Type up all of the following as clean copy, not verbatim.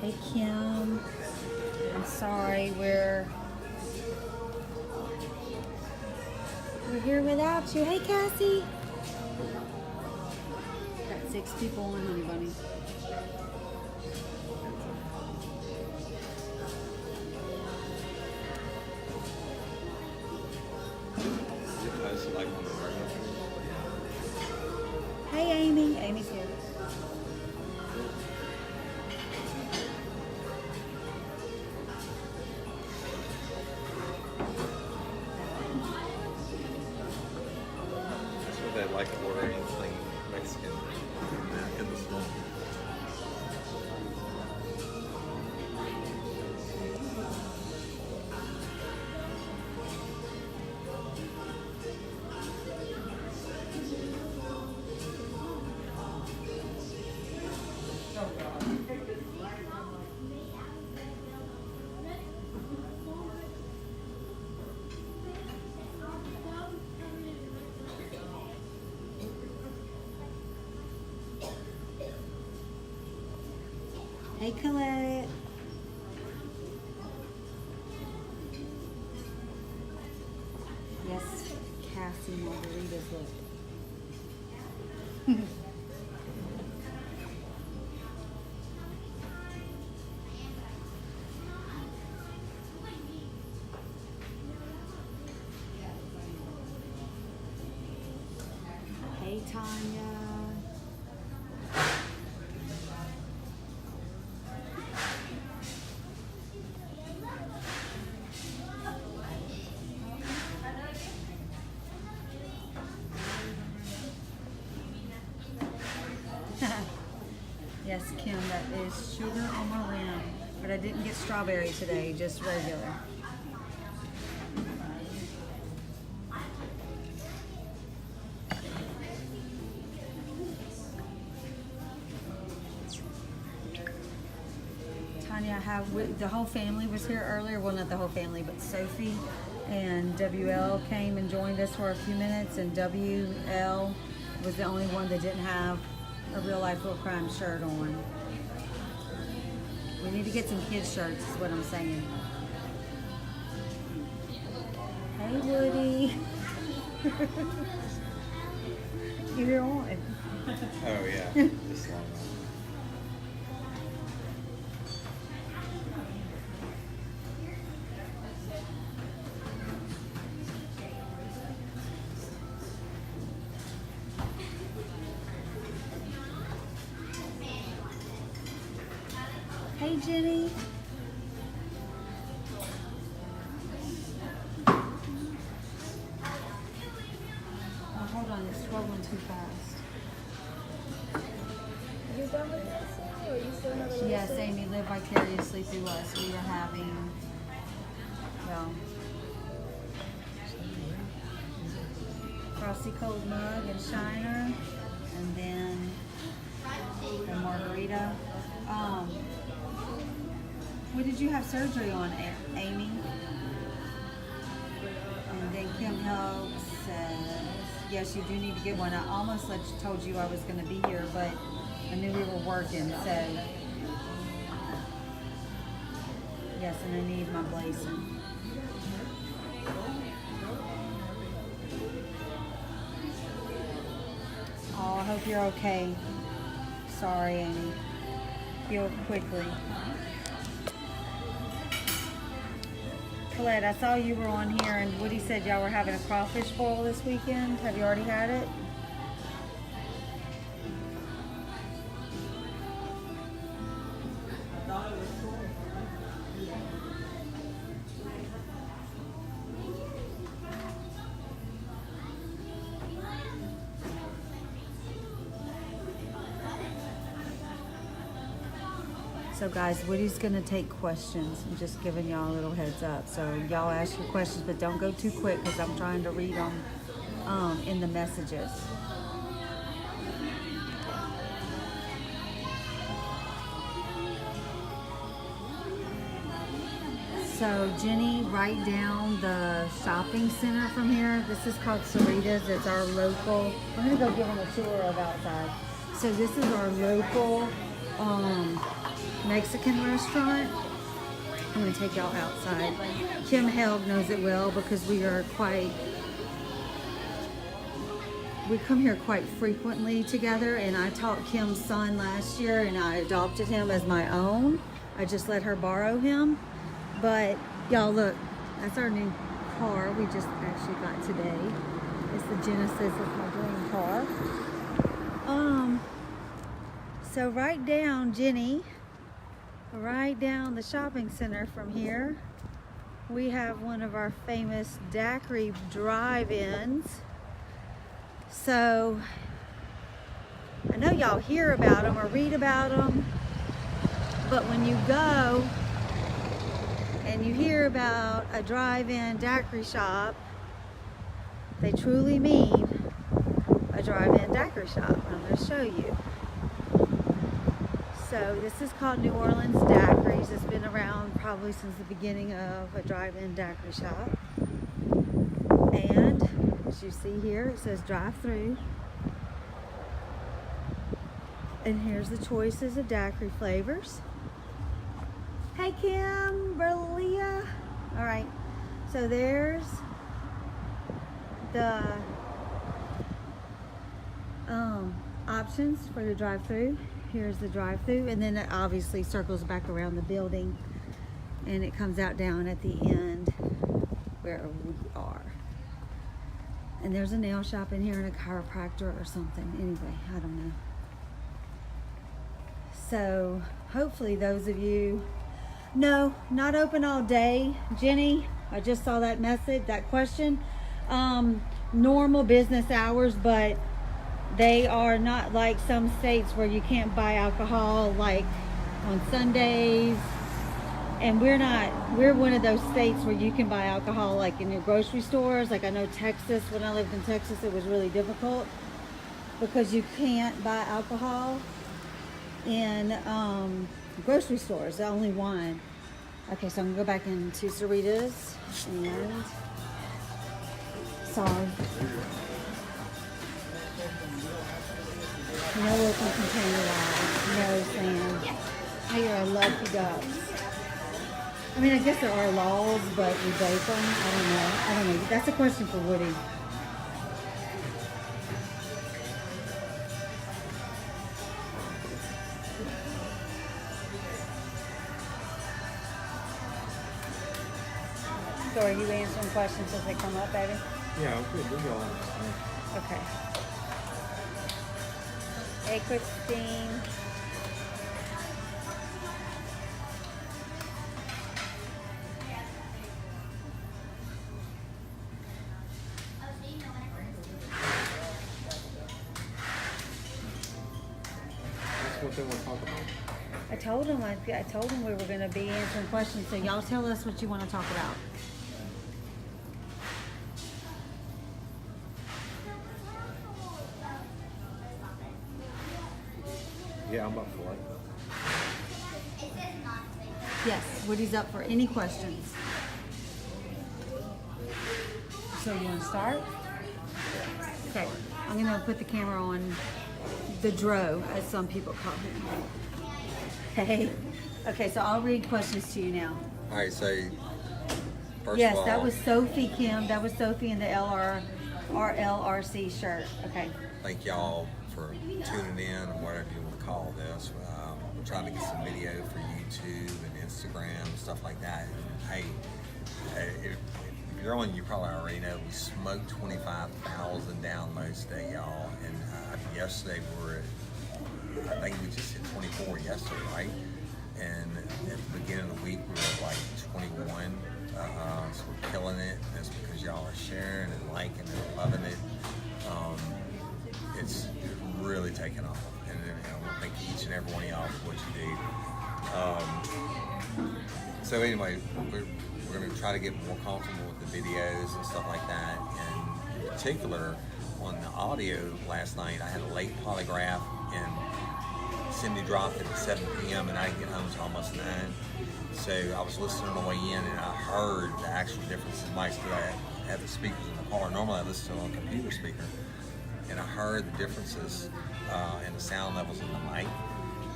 Hey Kim, I'm sorry we're here without you. Hey Cassie. Got 6 people on, honey bunny. Hey Amy. Amy's here. That's what they like to order anything Mexican in the store. Hey Colette. Yes, Cassie margaritas look. Hey Tanya. Yes, Kim, that is sugar on my rim. But I didn't get strawberry today, just regular. Tanya, the whole family was here earlier. Well, not the whole family, but Sophie and WL came and joined us for a few minutes. And WL was the only one that didn't have a Real Life Real Crime shirt on. We need to get some kids shirts is what I'm saying. Hey Woody. You're on. Oh yeah, this long. Hey Jenny. Oh, hold on, it's scrolling too fast. You done with this, or you still have a Yes, Amy, live vicariously through us. We are having, well, Frosty Cold Mug and Shiner, and then the margarita. What did you have surgery on, Amy? And then Kim Helps says, yes, you do need to get one. I almost told you I was going to be here, but I knew we were working, so yes, and I need my blazing. Oh, I hope you're okay. Sorry, Amy. Heal quickly. Colette, I saw you were on here, and Woody said y'all were having a crawfish boil this weekend. Have you already had it? So guys, Woody's gonna take questions. I'm just giving y'all a little heads up. So y'all ask your questions, but don't go too quick because I'm trying to read them in the messages. So Jenny, write down the shopping center from here. This is called Sarita's. It's our local. We're gonna go give them a tour of outside. So this is our local Mexican restaurant. I'm going to take y'all outside. Kim Helg knows it well because we come here quite frequently together, and I taught Kim's son last year and I adopted him as my own. I just let her borrow him. But y'all look, that's our new car we just actually got today. It's the Genesis, it's my dream car. So right down the shopping center from here, we have one of our famous daiquiri drive-ins. So I know y'all hear about them or read about them, but when you go and you hear about a drive-in daiquiri shop, they truly mean a drive-in daiquiri shop. I'm going to show you. So this is called New Orleans Daiquiris. It's been around probably since the beginning of a drive-in daiquiri shop. And as you see here, it says drive-through. And here's the choices of daiquiri flavors. Hey Kimberlia. All right, so there's the options for the drive-through. Here's the drive-through, and then it obviously circles back around the building and it comes out down at the end where we are. And there's a nail shop in here and a chiropractor or something. Anyway, I don't know. So hopefully those of you, no, not open all day. Jenny, I just saw that message, that question. Normal business hours, but they are not like some states where you can't buy alcohol like on Sundays. And we're one of those states where you can buy alcohol like in your grocery stores. Like I know Texas, when I lived in Texas, it was really difficult because you can't buy alcohol in grocery stores, the only one. Okay, so I'm gonna go back into Cerritos and sorry. No open container laws, no sand. Hey, I love you guys. I mean, I guess there are laws, but we break them. I don't know. That's a question for Woody. So are you answering questions as they come up, baby? Yeah, okay, we all understand. Okay. Hey, Christine. That's what they want to talk about. I told him we were going to be answering questions, so y'all tell us what you want to talk about. Yeah, I'm up for it. Yes, Woody's up for any questions. So you want to start? Okay, I'm going to put the camera on the Dro, as some people call him. Hey. Okay, so I'll read questions to you now. All right, so first Yes, of all, that was Sophie, Kim. That was Sophie in the RLRC shirt. Okay. thank y'all for tuning in, or whatever you want to call this. We're trying to get some video for YouTube and Instagram and stuff like that. And hey, if you're on, you probably already know we smoked 25,000 downloads today, y'all. And yesterday I think we just hit 24 yesterday, right? And at the beginning of the week we were like 21. So we're killing it. That's because y'all are sharing and liking and loving it. It's really taken off, and I want to thank each and every one of y'all for what you do. So anyway, we're going to try to get more comfortable with the videos and stuff like that. And in particular, on the audio last night, I had a late polygraph, and Cindy dropped it at 7 p.m. and I didn't get home until almost 9. So I was listening on the way in, and I heard the actual differences. Mike still had the speakers in the car. Normally I listen to it on a computer speaker. And I heard the differences in the sound levels in the mic.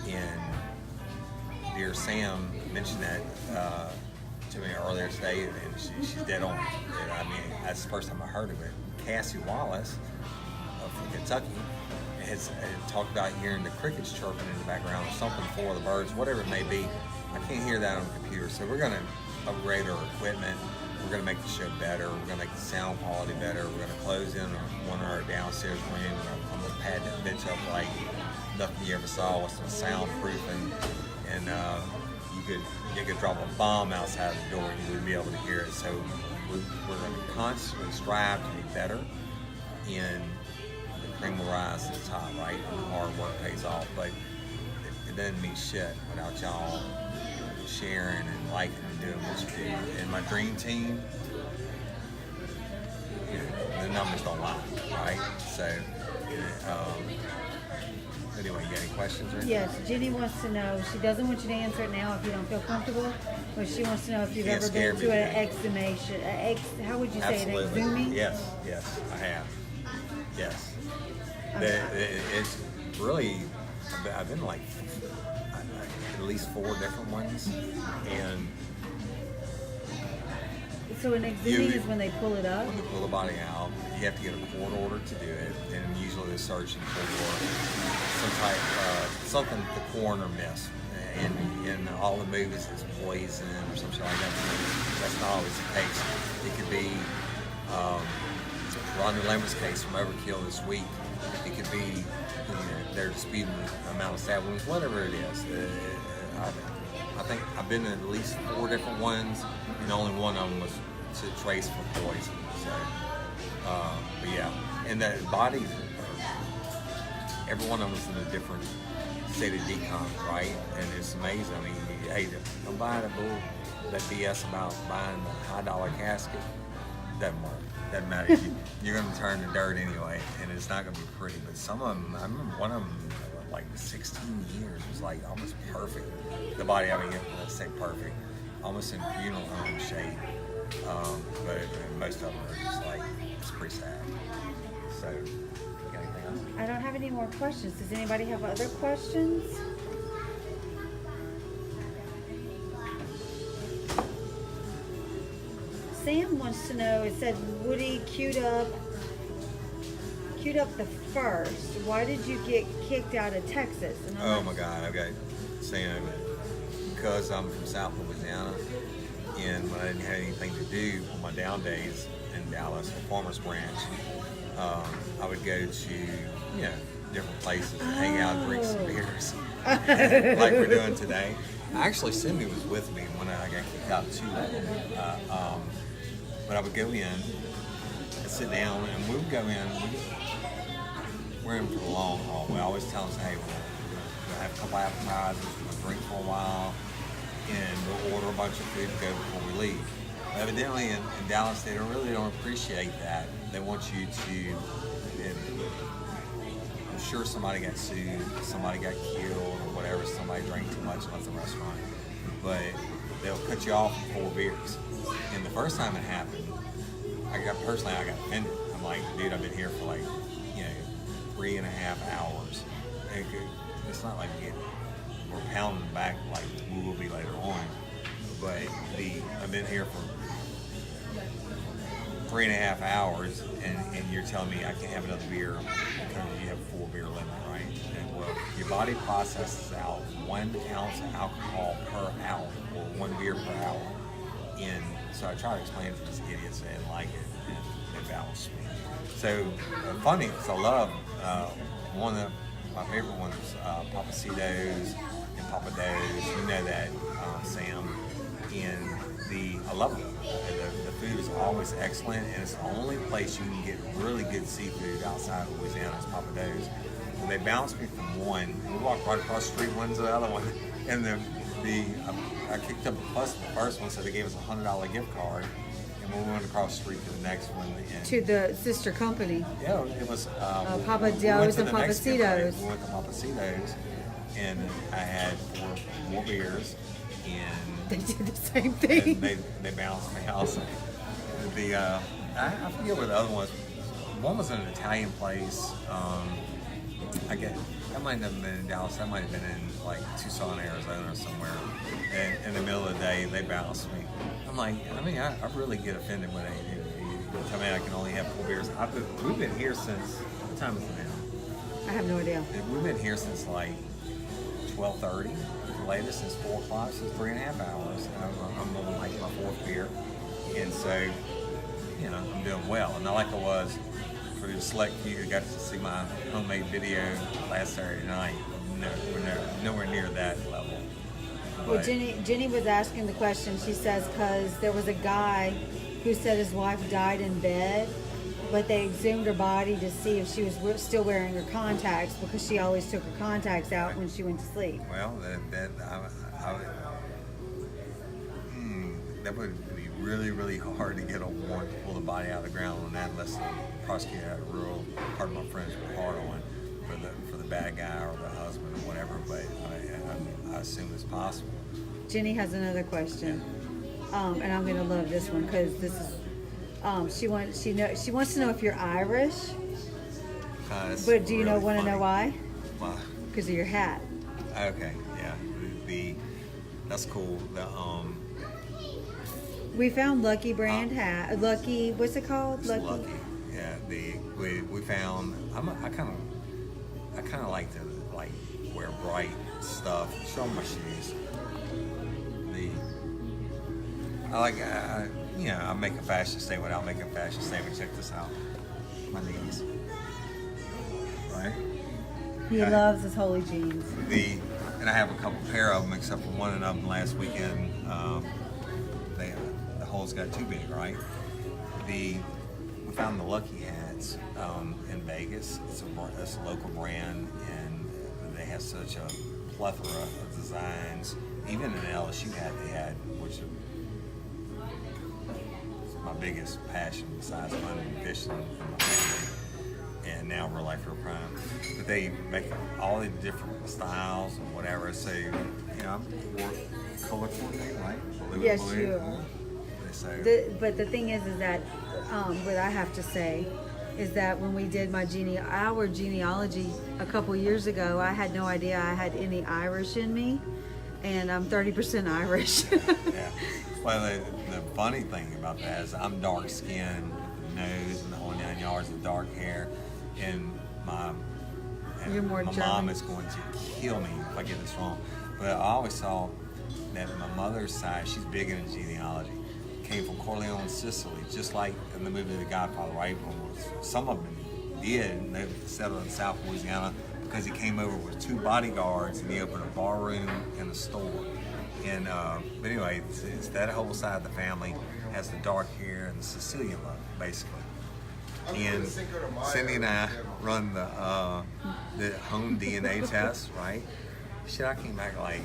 And dear Sam mentioned that to me earlier today, and she's dead on. I mean, that's the first time I heard of it. Cassie Wallace from Kentucky has talked about hearing the crickets chirping in the background or something for the birds, whatever it may be. I can't hear that on the computer, so we're going to upgrade our equipment. We're going to make the show better. We're going to make the sound quality better. We're going to close in one of our downstairs rooms. I'm going to pad that bitch up like nothing you ever saw with some soundproofing, and you could drop a bomb outside the door and you wouldn't be able to hear it. So we're going to constantly strive to be better, and the cream will rise to the top, right? And the hard work pays off, but it doesn't mean shit without y'all sharing and liking and doing what you do. And my dream team, you know, the numbers don't lie, right? So, anyway, you got any questions or anything? Yes, Jenny wants to know, she doesn't want you to answer it now if you don't feel comfortable, but she wants to know if you've Can't ever scare been me, to an man. exhumation, how would you say it, Absolutely. exhuming? Yes, I have. Yes. It's really, I've been like at least 4 different ones, and So an exhuming is when they pull it up? when they pull the body out, you have to get a court order to do it, and usually they're searching for some type something the coroner missed. In all the movies, it's poison or something like that. That's not always the case. It could be Rhonda Lemmer's case from Overkill this week. It could be, you know, they're disputing the amount of stab wounds, whatever it is. I think I've been to at least 4 different ones, and only one of them was to trace for poison. So, but yeah, and the bodies, every one of them is in a different state of decomp, right? And it's amazing. I mean, hey, don't buy that BS about buying the $high casket. Doesn't work. Doesn't matter. You're going to turn to dirt anyway, and it's not going to be pretty. But some of them, I remember one of them, like 16 years, was like almost perfect. The body, I mean, let's say perfect, almost in funeral home shape. But most of them are just like, it's pretty sad. So, you got anything else? I don't have any more questions. Does anybody have other questions? Sam wants to know, it said Woody queued up the first. Why did you get kicked out of Texas? And I'm Oh like, my God, okay. Sam, because I'm from South Louisiana, and when I didn't have anything to do on my down days in Dallas, the Farmers Branch, I would go to, you know, different places and hang out and drink some beers, like we're doing today. Actually, Cindy was with me when I got kicked out too. But I would go in and sit down, and we would go in. We're in for the long haul. We always tell us, hey, we'll have a couple appetizers, we'll drink for a while, and we'll order a bunch of food to go before we leave. But evidently in Dallas, they really don't appreciate that. They want you to, I'm sure somebody got sued, somebody got killed, or whatever, somebody drank too much at the restaurant. But they'll cut you off for 4 beers. And the first time it happened, I got offended. I'm like, dude, I've been here for like, 3.5 hours. It's not like we're pounding back like we will be later on. But I've been here for 3.5 hours, and you're telling me I can't have another beer because you have a 4 beer limit, right? And well, your body processes out 1 ounce of alcohol per hour, or 1 beer per hour. And so I try to explain it to these idiots that didn't like it, and they bounced me. So funny, because I love one of my favorite ones, Papacitos and Papa Do's. You know that, Sam. And I love it. The food is always excellent, and it's the only place you can get really good seafood outside of Louisiana is Papa Do's. And they bounced me from one, and we walked right across the street, one's the other one, and I kicked up a fuss at the first one, so they gave us a $100 gift card, and we went across the street to the next one. And to the sister company. yeah, it was Papa we went Do's to and the Mexican Papacitos. place. We went to Papacitos, and I had 4 beers, and They did the same thing. they bounced me also. I forget what the other one was. One was in an Italian place. I might not have been in Dallas. I might have been in like Tucson, Arizona, somewhere. And in the middle of the day, they bounced me. I'm like, I really get offended when they tell me I can only have 4 beers. We've been here since, what time is it now? I have no idea. We've been here since like 12:30. The latest since 4 o'clock, so 3.5 hours. I'm on like my 4th beer, and so I'm doing well. And not like I was for the select few who got to see my homemade video last Saturday night. No, we're nowhere near that level. Well, But- Jenny was asking the question. She says because there was a guy who said his wife died in bed, but they exhumed her body to see if she was still wearing her contacts because she always took her contacts out when she went to sleep. Well, that would be really, really hard to get a warrant to pull the body out of the ground on that unless the prosecutor had a real, part of my friends were hard on for the bad guy or the husband or whatever, but I assume it's possible. Jenny has another question, and I'm gonna love this one because this is. She wants to know if you're Irish, but do you really want to know why? Why? Because of your hat. Okay, yeah. That's cool. We found Lucky brand hat. Lucky, what's it called? It's lucky. Yeah. We found. I kind of like to wear bright stuff. Show my shoes. I make a fashion statement. I'll make a fashion statement. Check this out. My knees. Right. He Okay. loves his holy jeans. And I have a couple pair of them, except for one of them last weekend. The holes got too big, right? We found the Lucky hats in Vegas. It's a local brand, and they have such a plethora of designs. Even in the LSU hat they had, which is my biggest passion besides hunting and fishing for my family. And now we're like for prime. But they make all the different styles and whatever. So, I'm color coordinating, right? Blue, Yes, blue. you are. So, But the thing is that what I have to say is that when we did our genealogy a couple years ago, I had no idea I had any Irish in me, and I'm 30% Irish. yeah. Well, the funny thing about that is I'm dark skinned with the nose and the whole 9 yards of dark hair, and You're more my German. mom is going to kill me if I get this wrong. But I always saw that my mother's side, she's big into genealogy, came from Corleone, Sicily, just like in the movie The Godfather, right? Some of them did, and they settled in South Louisiana because he came over with 2 bodyguards and he opened a bar room and a store. And but anyway, it's that whole side of the family has the dark hair and the Sicilian look, basically. And Cindy and I run the home DNA test, right? Shit, I came back like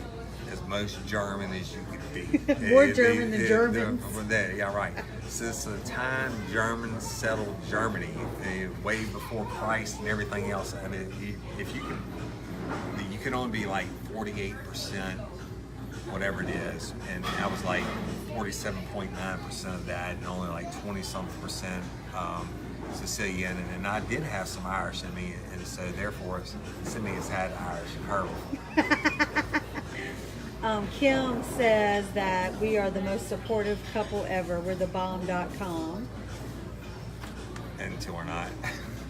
as most German as you could be. More German than Germans. Yeah, right. Since the time Germans settled Germany, way before Christ and everything else. I mean, if you can only be like 48%, whatever it is, and I was like 47.9% of that, and only like 20-something% Sicilian, and I did have some Irish in me, and so therefore Cindy has had Irish in her. Kim says that we are the most supportive couple ever. We're thebomb.com. Until we're not.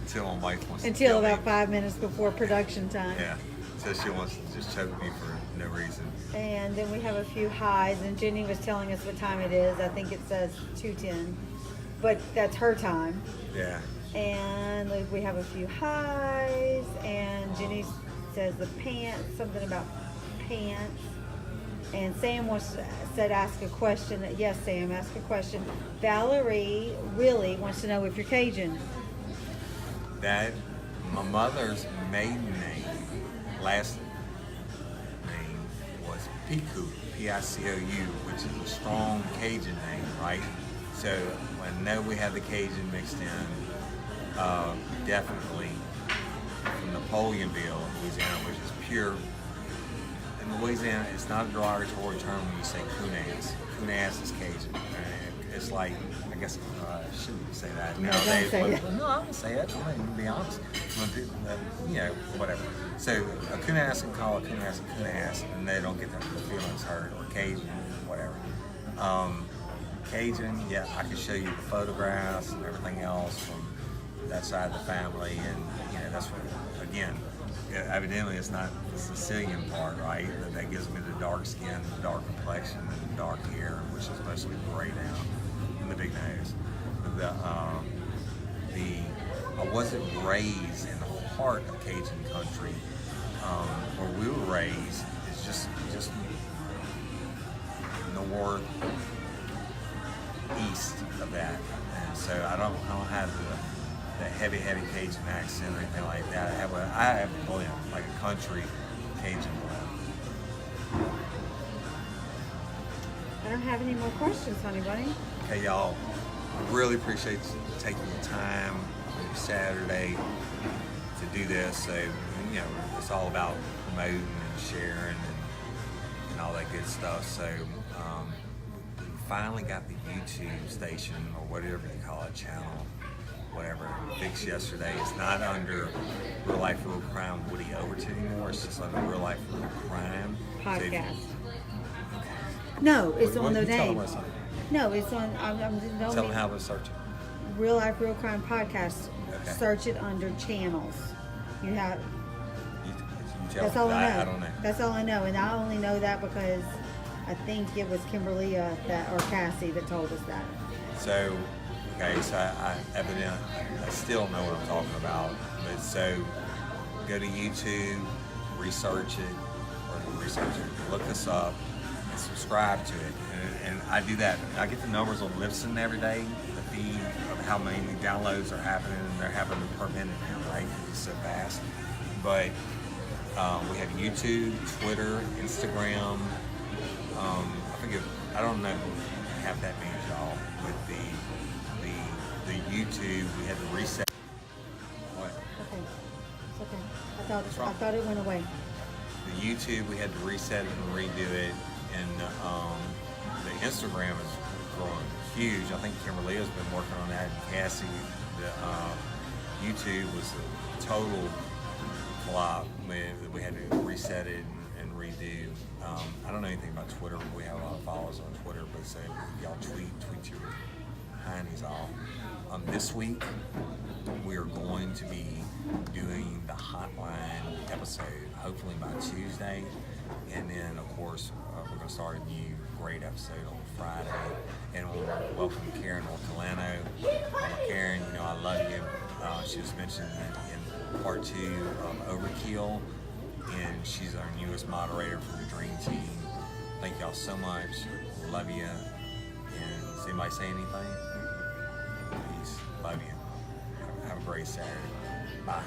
Until my wife wants to Until kill about me. 5 minutes before production time. Yeah. So she wants to just choke me for no reason. And then we have a few highs, and Jenny was telling us what time it is. I think it says 2:10, but that's her time. Yeah. And we have a few highs, and Jenny says the pants, something about pants. And Sam said ask a question. Yes, Sam, ask a question. Valerie really wants to know if you're Cajun. That my mother's maiden name, last name was Picou, P-I-C-O-U, which is a strong Cajun name, right? So I know we have the Cajun mixed in, definitely from Napoleonville, Louisiana, which is pure. In Louisiana, it's not a derogatory term when you say Kunas. Kunas is Cajun. it's like, I guess I shouldn't say that No, don't nowadays. say but- that. but no, I'm gonna say it. I'm gonna be honest. When people, whatever. So a Coon-ass can call a Coon-ass a Coon-ass, and they don't get their feelings hurt, or Cajun, whatever. Cajun, yeah, I can show you the photographs and everything else from that side of the family, and that's what, again, evidently it's not the Sicilian part, right? That gives me the dark skin, the dark complexion, and the dark hair, which is mostly gray now, and the big nose. I wasn't raised in the heart of Cajun country. Where we were raised is just north, east of that, and so I don't have the heavy Cajun accent or anything like that. I have a blend, like a country Cajun blend. I don't have any more questions, honey bunny. Okay, y'all, I really appreciate you taking the time on your Saturday to do this. So, it's all about promoting and sharing and all that good stuff. So, we finally got the YouTube station, or whatever you call it, channel, whatever, fixed yesterday. It's not under Real Life Real Crime Woody Overton anymore. It's just under Real Life Real Crime So if you- Podcast. No, it's What- on the you tell them name. what's on. No, it's on. I'm Tell them how to search it. Real Life Real Crime Podcast. Okay. Search it under channels. You have. You tell That's them. all I know. I don't know. That's all I know, and I only know that because I think it was Kimberly or Cassie that told us that. So, okay, so I still know what I'm talking about. But so, go to YouTube, look us up, and subscribe to it. And I do that. I get the numbers on Libsyn every day, the feed of how many downloads are happening, and they're happening per minute now, right? It's so fast. But we have YouTube, Twitter, Instagram. I forget. I don't know half that many, y'all. With the YouTube, we had to reset. What? Okay, it's okay. What's wrong? I thought it went away. The YouTube, we had to reset it and redo it, and the Instagram is growing huge. I think Kimberly has been working on that, and Cassie. The YouTube was a total flop. We had to reset it and redo. I don't know anything about Twitter. We have a lot of followers on Twitter, but so y'all tweet your heinies off. This week, we are going to be doing the hotline episode, hopefully by Tuesday. And then, of course, we're going to start a new great episode on Friday. And we'll welcome Karen Ortolano. Karen, I love you. She was mentioned in part 2 of Overkill. And she's our newest moderator for the Dream Team. Thank y'all so much. Love you. And does anybody say anything? Peace. Love you. Have a great Saturday. Bye.